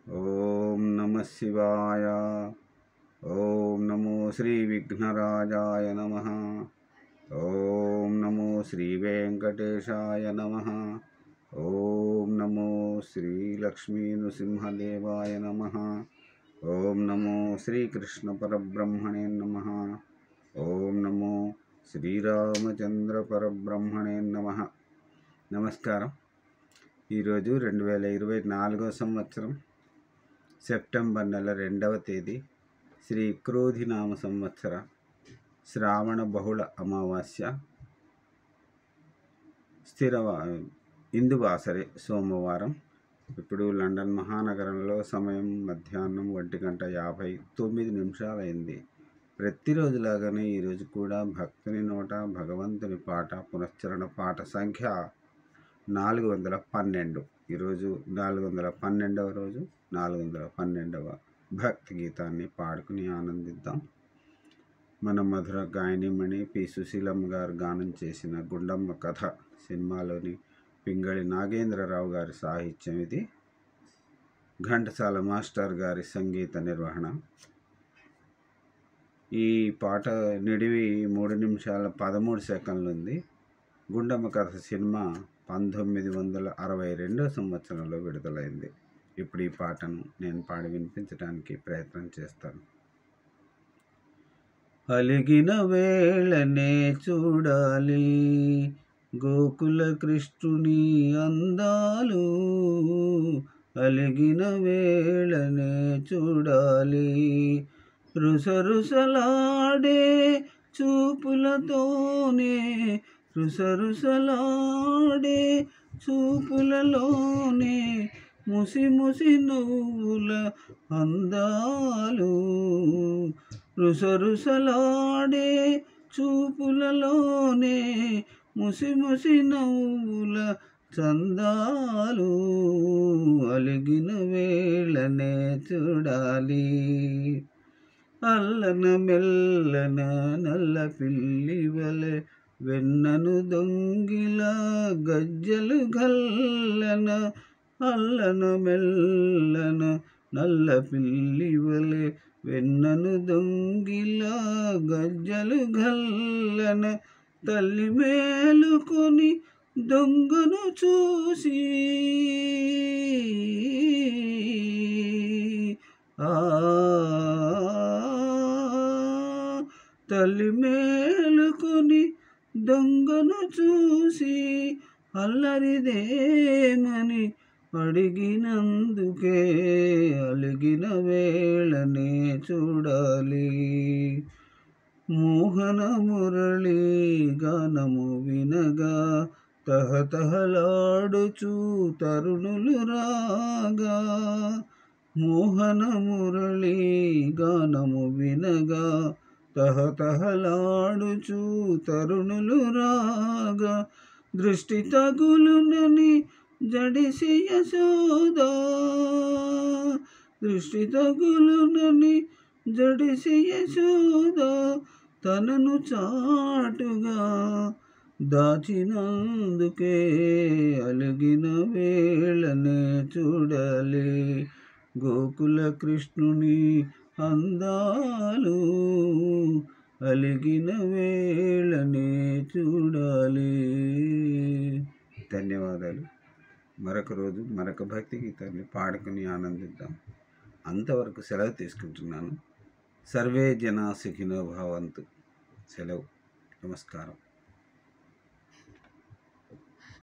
ఓం నమః శివాయ. ఓం నమో శ్రీ విఘ్నరాజాయ నమః. ఓం నమో శ్రీ వెంకటేశాయ నమః. ఓం నమో శ్రీ లక్ష్మీ నృసింహదేవాయ నమః. ఓం నమో శ్రీకృష్ణ పరబ్రహ్మణే నమః. ఓం నమో శ్రీరామచంద్ర పరబ్రహ్మణే నమః. నమస్కారం. ఈరోజు 2024 సంవత్సరం సెప్టెంబర్ నెల 2వ తేదీ శ్రీ క్రోధినామ సంవత్సర శ్రావణ బహుళ అమావాస్య ఇందువాసరే సోమవారం. ఇప్పుడు లండన్ మహానగరంలో సమయం మధ్యాహ్నం 1:59 అయింది. ప్రతిరోజులాగానే ఈరోజు కూడా భక్తుని నోట భగవంతుని పాట పునశ్చరణ పాట సంఖ్య 412. ఈరోజు 412వ రోజు, 412వ భక్తి గీతాన్ని పాడుకుని ఆనందిద్దాం. మన మధుర గాయనిమణి పి సుశీలమ్మ గారు గానం చేసిన గుండమ్మ కథ సినిమాలోని పింగళి నాగేంద్రరావు గారి సాహిత్యం ఇది. ఘంటసాల మాస్టర్ గారి సంగీత నిర్వహణ. ఈ పాట నిడివి 3 నిమిషాల 13 సెకండ్లు ఉంది. గుండమ్మ కథ సినిమా 1962 సంవత్సరంలో విడుదలైంది. ఇప్పుడు ఈ పాటను నేను పాడి వినిపించడానికి ప్రయత్నం చేస్తాను. అలిగిన వేళనే చూడాలి గోకుల కృష్ణుని అందాలు, అలిగిన వేళనే చూడాలి రుసరుసలాడే చూపులతోనే, రుసరుసలాడే చూపులలోనే ముసి ముసి నవ్వుల అందాలు, రుసరుసలాడే చూపులలోనే ముసి ముసి నవ్వుల చందాలు, అలిగిన వేళనే చూడాలి. అల్లన మెల్లన నల్ల పిల్లివలె వెన్నను దొంగిలా గజ్జలు గల్లన, అల్లన మెల్లన నల్ల పిల్లివలె వెన్నను దొంగిలా గజ్జలు గల్లన, తల్లి మేలుకొని దొంగను చూసి తల్లి మేలుకొని దొంగను చూసి అల్లరిదేమని అడిగినందుకే అలిగిన వేళనే చూడాలి. మోహన మురళి గానము వినగా తహతహలాడుచు తరుణులు రాగా, మోహన మురళి గానము వినగా తహతహలాడుచు తరుణులు రాగా, దృష్టి తగులునని జడిసి యశోదా, దృష్టి తగులునని జడిసి యశోదా తనను చాటుగా దాచినందుకే అలిగిన వేళనే చూడాలి గోకుల కృష్ణుని అందాలు, అలిగిన వేళనే చూడాలి. ధన్యవాదాలు. మరొక రోజు మరొక భక్తి గీతాన్ని పాడుకుని ఆనందిద్దాం. అంతవరకు సెలవు తీసుకుంటున్నాను. సర్వే జనా సుఖినో భవంతు. సెలవు. నమస్కారం.